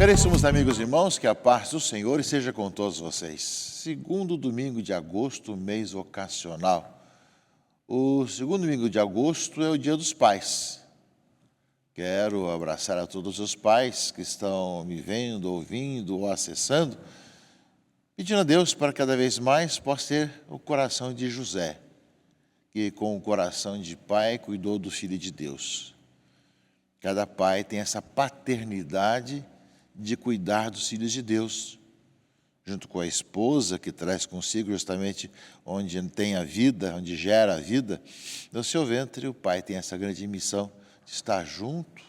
Caríssimos amigos e irmãos, que a paz do Senhor esteja com todos vocês. Segundo domingo de agosto, mês vocacional. O segundo domingo de agosto é o Dia dos Pais. Quero abraçar a todos os pais que estão me vendo, ouvindo ou acessando, pedindo a Deus para que cada vez mais possa ter o coração de José, que com o coração de pai cuidou do Filho de Deus. Cada pai tem essa paternidade de cuidar dos filhos de Deus, junto com a esposa, que traz consigo justamente onde tem a vida, onde gera a vida, no seu ventre o pai tem essa grande missão de estar junto,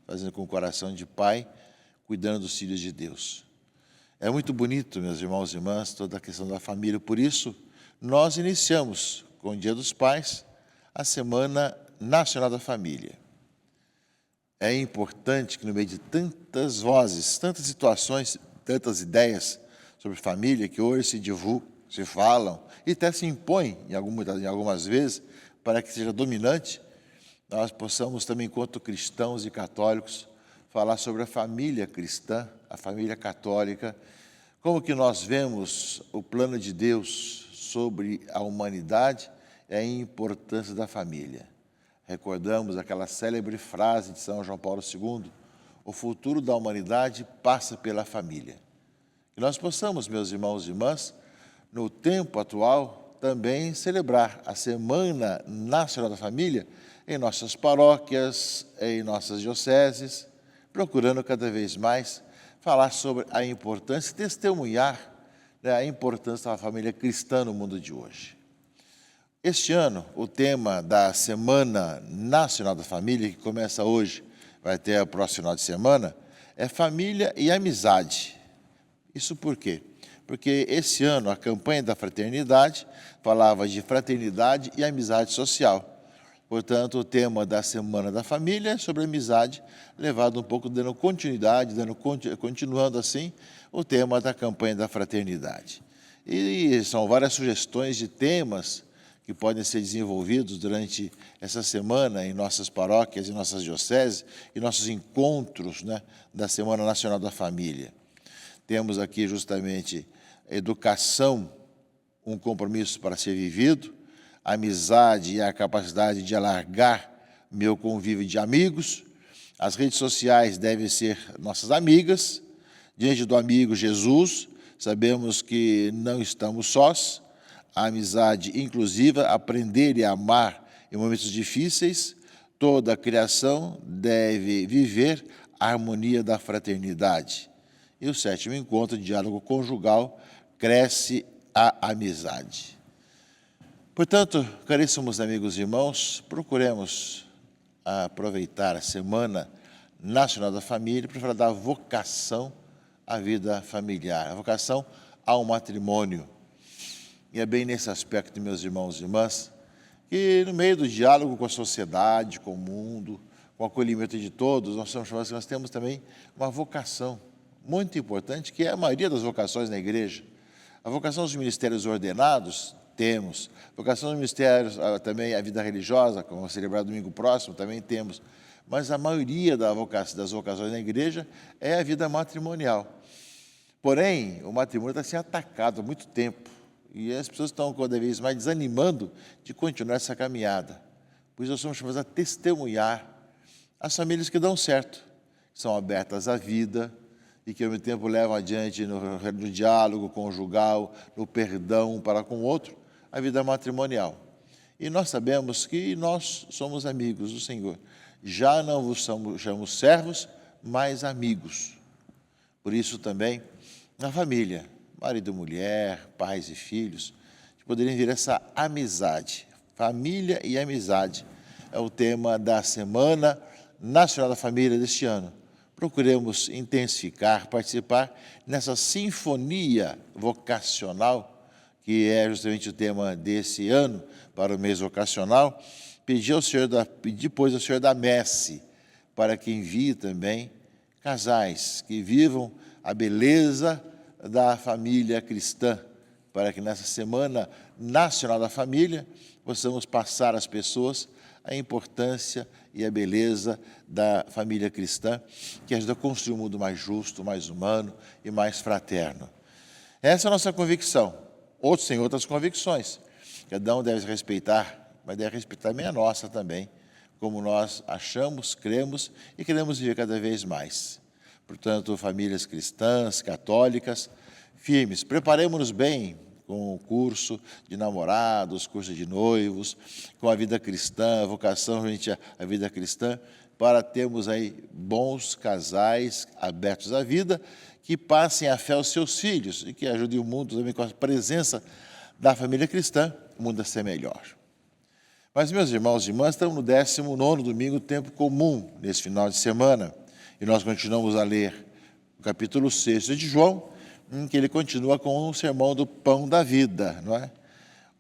fazendo com o coração de pai, cuidando dos filhos de Deus. É muito bonito, meus irmãos e irmãs, toda a questão da família. Por isso, nós iniciamos com o Dia dos Pais a Semana Nacional da Família. É importante que no meio de tantas vozes, tantas situações, tantas ideias sobre família que hoje se divulgam, se falam e até se impõem em algumas vezes para que seja dominante, nós possamos também, enquanto cristãos e católicos, falar sobre a família cristã, a família católica, como que nós vemos o plano de Deus sobre a humanidade e a importância da família. Recordamos aquela célebre frase de São João Paulo II, o futuro da humanidade passa pela família. Que nós possamos, meus irmãos e irmãs, no tempo atual, também celebrar a Semana Nacional da Família em nossas paróquias, em nossas dioceses, procurando cada vez mais falar sobre a importância, testemunhar, né, a importância da família cristã no mundo de hoje. Este ano, o tema da Semana Nacional da Família, que começa hoje, vai ter o próximo final de semana, é família e amizade. Isso por quê? Porque esse ano a campanha da fraternidade falava de fraternidade e amizade social. Portanto, o tema da Semana da Família é sobre amizade, levado um pouco, dando continuidade, continuando assim, o tema da campanha da fraternidade. E são várias sugestões de temas que podem ser desenvolvidos durante essa semana em nossas paróquias, em nossas dioceses, e nossos encontros, né, da Semana Nacional da Família. Temos aqui justamente educação, um compromisso para ser vivido, amizade e a capacidade de alargar meu convívio de amigos. As redes sociais devem ser nossas amigas. Diante do amigo Jesus, sabemos que não estamos sós. A amizade inclusiva, aprender e amar em momentos difíceis. Toda a criação deve viver a harmonia da fraternidade. E o 7º encontro de diálogo conjugal, cresce a amizade. Portanto, caríssimos amigos e irmãos, procuremos aproveitar a Semana Nacional da Família para falar da vocação à vida familiar, a vocação ao matrimônio. E é bem nesse aspecto, meus irmãos e irmãs, que no meio do diálogo com a sociedade, com o mundo, com o acolhimento de todos, nós temos também uma vocação muito importante, que é a maioria das vocações na igreja. A vocação dos ministérios ordenados, temos. A vocação dos ministérios, também a vida religiosa, como vamos celebrar domingo próximo, também temos. Mas a maioria das vocações na igreja é a vida matrimonial. Porém, o matrimônio está sendo atacado há muito tempo. E as pessoas estão cada vez mais desanimando de continuar essa caminhada. Por isso nós somos chamados a testemunhar as famílias que dão certo, que são abertas à vida e que ao mesmo tempo levam adiante no diálogo conjugal, no perdão um para com o outro, a vida matrimonial. E nós sabemos que nós somos amigos do Senhor. Já não vos chamamos servos, mas amigos. Por isso também, na família, marido e mulher, pais e filhos, poderiam vir essa amizade. Família e amizade é o tema da Semana Nacional da Família deste ano. Procuremos intensificar, participar nessa sinfonia vocacional, que é justamente o tema desse ano, para o mês vocacional. Pedir ao Senhor, depois ao Senhor da Messe, para que envie também casais que vivam a beleza da família cristã, para que nessa Semana Nacional da Família possamos passar às pessoas a importância e a beleza da família cristã, que ajuda a construir um mundo mais justo, mais humano e mais fraterno. Essa é a nossa convicção. Outros têm outras convicções. Cada um deve respeitar, mas deve respeitar também a nossa também, como nós achamos, cremos e queremos viver cada vez mais. Portanto, famílias cristãs, católicas, firmes, preparemos-nos bem com o curso de namorados, curso de noivos, com a vida cristã, a vocação frente à vida cristã, para termos aí bons casais abertos à vida, que passem a fé aos seus filhos e que ajudem o mundo também com a presença da família cristã, o mundo a ser melhor. Mas, meus irmãos e irmãs, estamos no 19º domingo, tempo comum, nesse final de semana, e nós continuamos a ler o capítulo 6 de João, em que ele continua com o sermão do pão da vida, não é?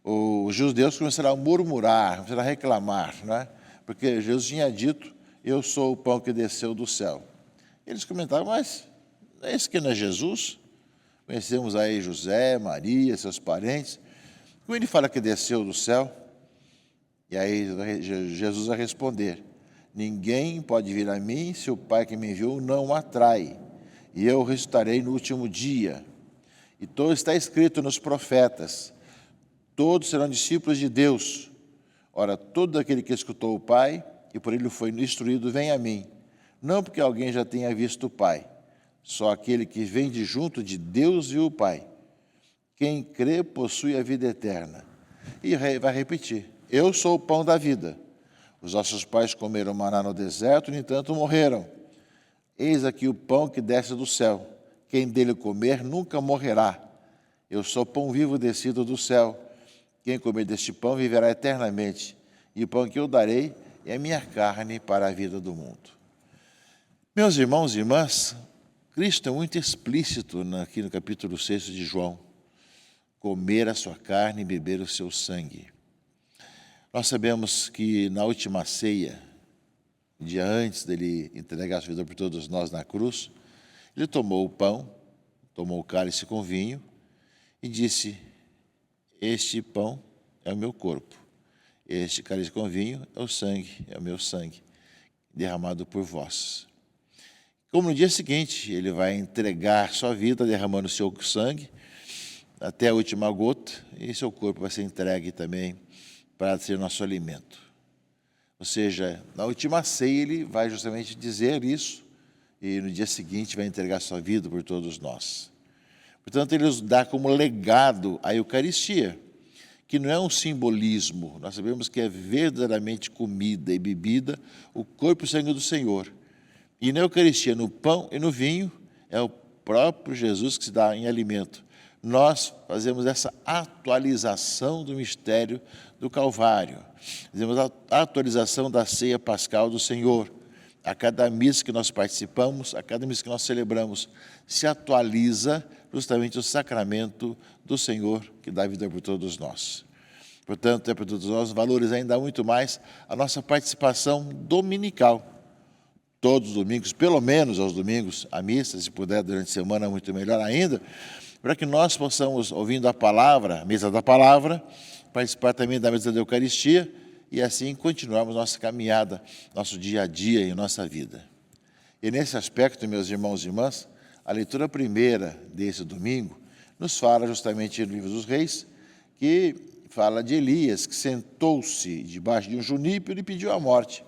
Os judeus começaram a murmurar, começaram a reclamar, não é? Porque Jesus tinha dito, eu sou o pão que desceu do céu. Eles comentavam, mas esse que não é Jesus? Conhecemos aí José, Maria, seus parentes. Como ele fala que desceu do céu? E aí Jesus vai responder, ninguém pode vir a mim se o Pai que me enviou não o atrai. E eu ressuscitarei no último dia. E todo está escrito nos profetas, todos serão discípulos de Deus. Ora, todo aquele que escutou o Pai e por ele foi instruído, vem a mim. Não porque alguém já tenha visto o Pai, só aquele que vem de junto de Deus e o Pai. Quem crê possui a vida eterna. E vai repetir, eu sou o pão da vida. Os nossos pais comeram maná no deserto, no entanto morreram. Eis aqui o pão que desce do céu. Quem dele comer nunca morrerá. Eu sou pão vivo descido do céu. Quem comer deste pão viverá eternamente. E o pão que eu darei é a minha carne para a vida do mundo. Meus irmãos e irmãs, Cristo é muito explícito aqui no capítulo 6 de João. Comer a sua carne e beber o seu sangue. Nós sabemos que na última ceia, um dia antes dele entregar a sua vida por todos nós na cruz, ele tomou o pão, tomou o cálice com vinho e disse, este pão é o meu corpo, este cálice com vinho é o sangue, é o meu sangue, derramado por vós. Como no dia seguinte, ele vai entregar sua vida derramando o seu sangue até a última gota e seu corpo vai ser entregue também para ser nosso alimento. Ou seja, na última ceia ele vai justamente dizer isso e no dia seguinte vai entregar sua vida por todos nós. Portanto, ele nos dá como legado a Eucaristia, que não é um simbolismo, nós sabemos que é verdadeiramente comida e bebida, o corpo e o sangue do Senhor. E na Eucaristia, no pão e no vinho, é o próprio Jesus que se dá em alimento. Nós fazemos essa atualização do mistério do Calvário. Fazemos a atualização da ceia pascal do Senhor. A cada missa que nós participamos, a cada missa que nós celebramos, se atualiza justamente o sacramento do Senhor que dá vida por todos nós. Portanto, é para todos nós valorizar ainda muito mais a nossa participação dominical. Todos os domingos, pelo menos aos domingos, a missa, se puder durante a semana, muito melhor ainda, para que nós possamos, ouvindo a palavra, a mesa da palavra, participar também da mesa da Eucaristia e assim continuarmos nossa caminhada, nosso dia a dia e nossa vida. E nesse aspecto, meus irmãos e irmãs, a leitura primeira desse domingo nos fala justamente no livro dos Reis, que fala de Elias, que sentou-se debaixo de um junípero e pediu a morte.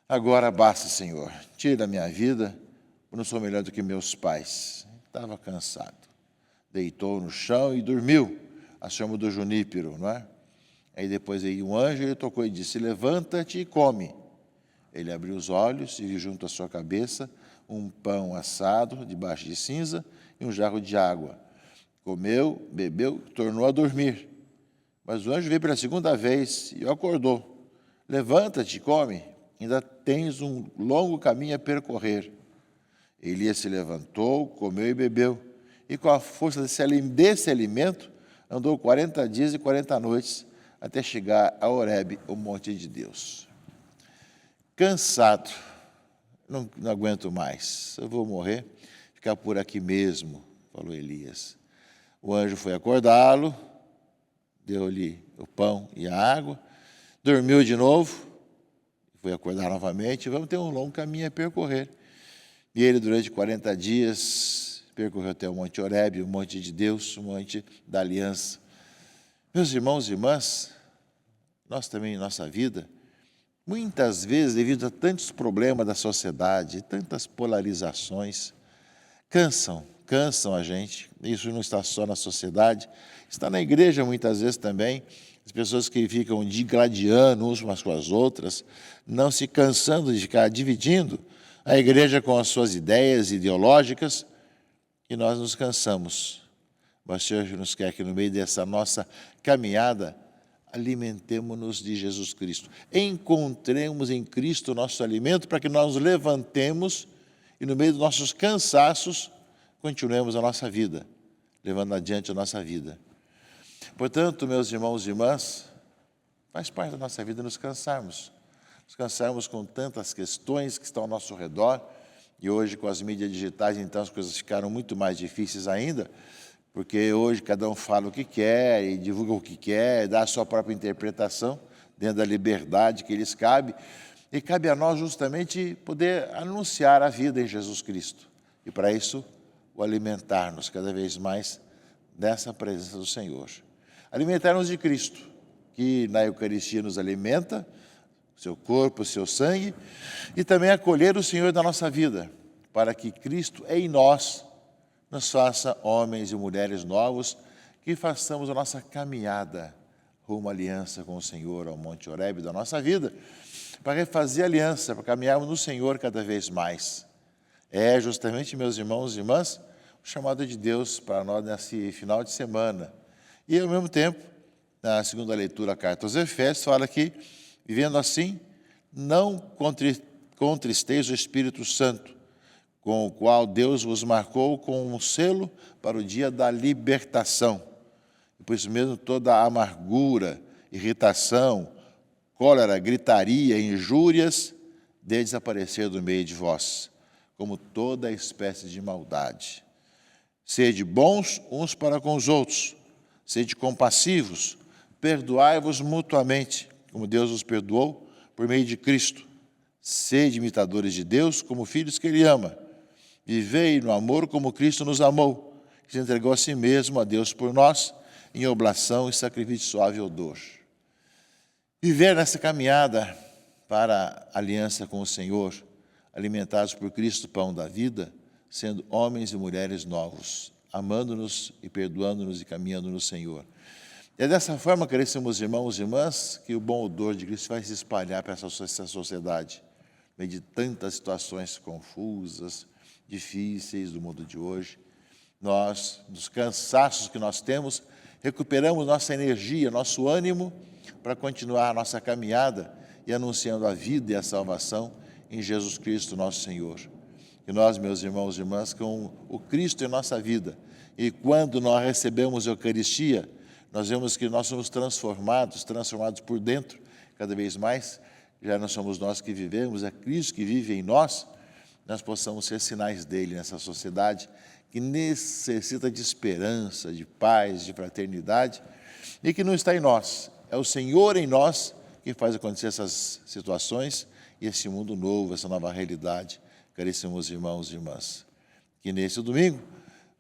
Agora basta, Senhor, tire da minha vida, eu não sou melhor do que meus pais. Estava cansado. Deitou no chão e dormiu, a sombra do junípero, não é? Aí depois veio um anjo, ele tocou e disse, levanta-te e come. Ele abriu os olhos e viu junto à sua cabeça um pão assado, debaixo de cinza, e um jarro de água. Comeu, bebeu, tornou a dormir. Mas o anjo veio pela segunda vez e o acordou. Levanta-te e come, ainda tens um longo caminho a percorrer. Elias se levantou, comeu e bebeu. E com a força desse alimento, andou 40 dias e 40 noites, até chegar a Horebe, o monte de Deus. Cansado, não aguento mais, eu vou morrer, ficar por aqui mesmo, falou Elias. O anjo foi acordá-lo, deu-lhe o pão e a água, dormiu de novo, foi acordar novamente, vamos ter um longo caminho a percorrer. E ele, durante 40 dias, percorreu até o Monte Horebe, o Monte de Deus, o Monte da Aliança. Meus irmãos e irmãs, nós também, em nossa vida, muitas vezes, devido a tantos problemas da sociedade, tantas polarizações, cansam a gente. Isso não está só na sociedade, está na igreja muitas vezes também. As pessoas que ficam digladiando umas com as outras, não se cansando de ficar dividindo a igreja com as suas ideias ideológicas, e nós nos cansamos. Mas o Senhor nos quer que no meio dessa nossa caminhada, alimentemo-nos de Jesus Cristo. Encontremos em Cristo o nosso alimento para que nós nos levantemos e no meio dos nossos cansaços, continuemos a nossa vida, levando adiante a nossa vida. Portanto, meus irmãos e irmãs, faz parte da nossa vida nos cansarmos com tantas questões que estão ao nosso redor, e hoje com as mídias digitais, então as coisas ficaram muito mais difíceis ainda, porque hoje cada um fala o que quer e divulga o que quer, dá a sua própria interpretação, dentro da liberdade que lhes cabe, e cabe a nós justamente poder anunciar a vida em Jesus Cristo, e para isso o alimentar-nos cada vez mais dessa presença do Senhor. Alimentar-nos de Cristo, que na Eucaristia nos alimenta, seu corpo, seu sangue, e também acolher o Senhor da nossa vida, para que Cristo em nós nos faça homens e mulheres novos, que façamos a nossa caminhada rumo à aliança com o Senhor, ao Monte Horebe da nossa vida, para refazer aliança, para caminharmos no Senhor cada vez mais. É justamente, meus irmãos e irmãs, o chamado de Deus para nós nesse final de semana. E, ao mesmo tempo, na segunda leitura da carta aos Efésios, fala que, vivendo assim, não contristeis o Espírito Santo, com o qual Deus vos marcou com um selo para o dia da libertação. E por isso mesmo toda a amargura, irritação, cólera, gritaria, injúrias, de desaparecer do meio de vós, como toda espécie de maldade. Sede bons uns para com os outros, sede compassivos, perdoai-vos mutuamente, como Deus os perdoou por meio de Cristo. Sede imitadores de Deus, como filhos que Ele ama. Vivei no amor como Cristo nos amou, que se entregou a si mesmo a Deus por nós, em oblação e sacrifício suave e odor. Viver nessa caminhada para a aliança com o Senhor, alimentados por Cristo, pão da vida, sendo homens e mulheres novos, amando-nos e perdoando-nos e caminhando no Senhor. E é dessa forma, caríssimos irmãos e irmãs, que o bom odor de Cristo vai se espalhar para essa sociedade, no meio de tantas situações confusas, difíceis do mundo de hoje. Nós, dos cansaços que nós temos, recuperamos nossa energia, nosso ânimo para continuar a nossa caminhada e anunciando a vida e a salvação em Jesus Cristo, nosso Senhor. E nós, meus irmãos e irmãs, com o Cristo em nossa vida, e quando nós recebemos a Eucaristia, nós vemos que nós somos transformados por dentro, cada vez mais, já não somos nós que vivemos, é Cristo que vive em nós, nós possamos ser sinais dele nessa sociedade que necessita de esperança, de paz, de fraternidade, e que não está em nós, é o Senhor em nós que faz acontecer essas situações e esse mundo novo, essa nova realidade, caríssimos irmãos e irmãs. Que nesse domingo,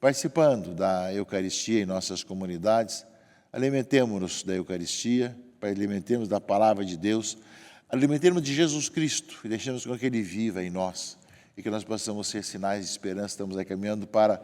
participando da Eucaristia em nossas comunidades, alimentemos-nos da Eucaristia, alimentemos da Palavra de Deus, alimentemos de Jesus Cristo e deixemos com que Ele viva em nós e que nós possamos ser sinais de esperança. Estamos aí caminhando para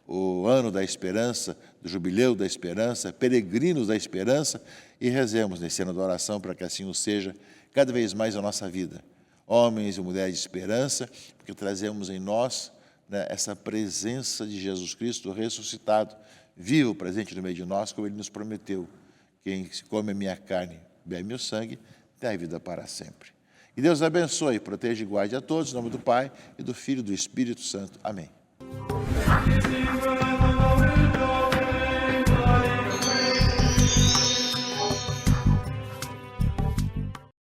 o ano da esperança, do jubileu da esperança, peregrinos da esperança, e rezemos nesse ano da oração para que assim o seja cada vez mais a nossa vida. Homens e mulheres de esperança, porque trazemos em nós, né, essa presença de Jesus Cristo ressuscitado, vivo, presente no meio de nós, como Ele nos prometeu. Quem come a minha carne, bebe meu sangue, tem a vida para sempre. Que Deus abençoe, proteja e guarde a todos, em nome do Pai, e do Filho e do Espírito Santo. Amém.